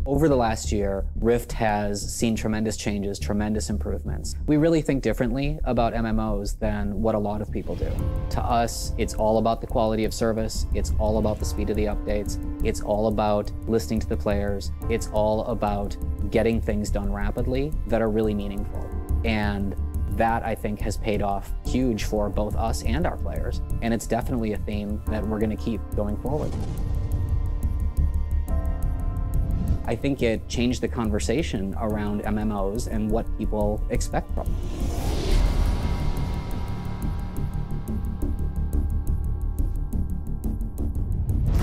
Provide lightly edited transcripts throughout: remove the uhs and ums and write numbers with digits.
Over the last year, Rift has seen tremendous changes, tremendous improvements. We really think differently about MMOs than what a lot of people do. To us, it's all about the quality of service, it's all about the speed of the updates, it's all about listening to the players, it's all about getting things done rapidly that are really meaningful. And that, I think, has paid off huge for both us and our players. And it's definitely a theme that we're going to keep going forward. I think it changed the conversation around MMOs and what people expect from them.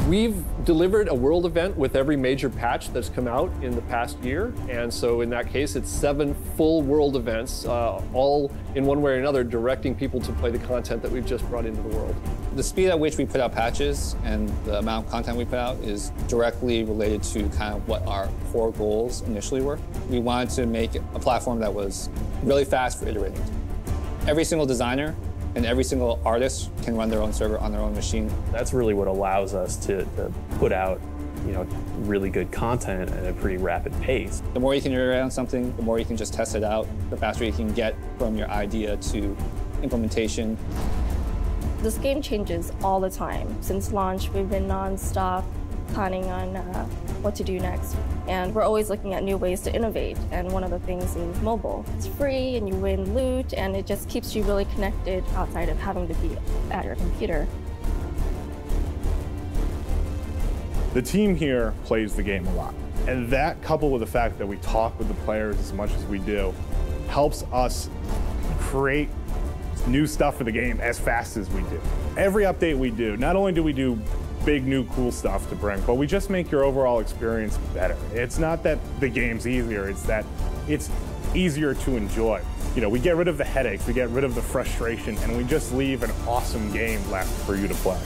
We've delivered a world event with every major patch that's come out in the past year. And so in that case, it's 7 full world events, all in one way or another, directing people to play the content that we've just brought into the world. The speed at which we put out patches and the amount of content we put out is directly related to kind of what our core goals initially were. We wanted to make a platform that was really fast for iterating. Every single designer and every single artist can run their own server on their own machine. That's really what allows us to put out, really good content at a pretty rapid pace. The more you can iterate on something, the more you can just test it out, the faster you can get from your idea to implementation. This game changes all the time. Since launch, we've been non-stop planning on what to do next. And we're always looking at new ways to innovate. And one of the things is mobile. It's free and you win loot and it just keeps you really connected outside of having to be at your computer. The team here plays the game a lot. And that, coupled with the fact that we talk with the players as much as we do, helps us create new stuff for the game as fast as we do. Every update we do, not only do we do big new cool stuff to bring, but we just make your overall experience better. It's not that the game's easier, it's that it's easier to enjoy. We get rid of the headaches, we get rid of the frustration, and we just leave an awesome game left for you to play.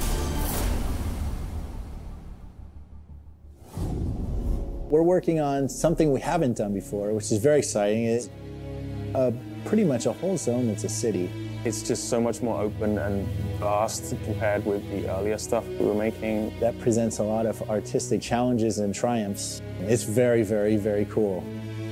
We're working on something we haven't done before, which is very exciting. It's pretty much a whole zone that's a city. It's just so much more open and vast compared with the earlier stuff we were making. That presents a lot of artistic challenges and triumphs. It's very, very, very cool,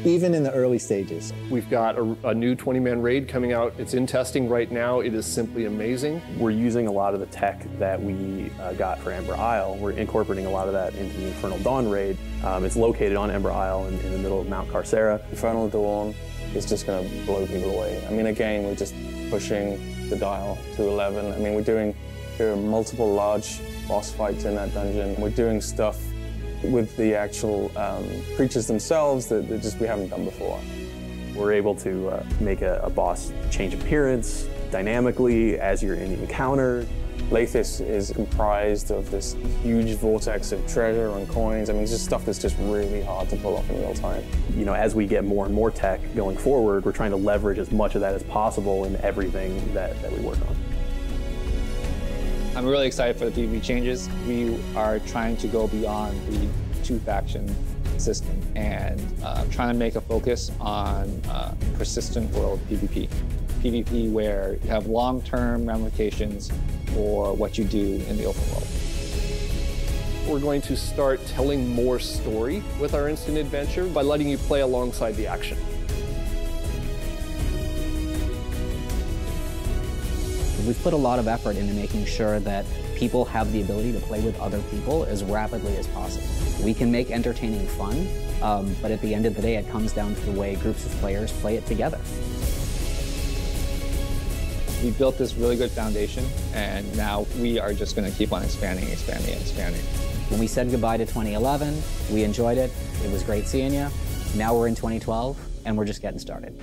even in the early stages. We've got a new 20-man raid coming out. It's in testing right now. It is simply amazing. We're using a lot of the tech that we got for Ember Isle. We're incorporating a lot of that into the Infernal Dawn raid. It's located on Ember Isle in the middle of Mount Carcera. Infernal Dawn is just going to blow people away. I mean, again, we're just pushing the dial to 11. I mean, there are multiple large boss fights in that dungeon. We're doing stuff with the actual creatures themselves that we haven't done before. We're able to make a boss change appearance dynamically as you're in the encounter. Lathis is comprised of this huge vortex of treasure and coins. I mean, it's just stuff that's just really hard to pull off in real time. As we get more and more tech going forward, we're trying to leverage as much of that as possible in everything that we work on. I'm really excited for the PvP changes. We are trying to go beyond the 2-faction system and trying to make a focus on persistent world PvP. PvP where you have long-term ramifications for what you do in the open world. We're going to start telling more story with our instant adventure by letting you play alongside the action. We've put a lot of effort into making sure that people have the ability to play with other people as rapidly as possible. We can make entertaining fun, but at the end of the day, it comes down to the way groups of players play it together. We built this really good foundation, and now we are just going to keep on expanding. When we said goodbye to 2011, we enjoyed it. It was great seeing you. Now we're in 2012, and we're just getting started.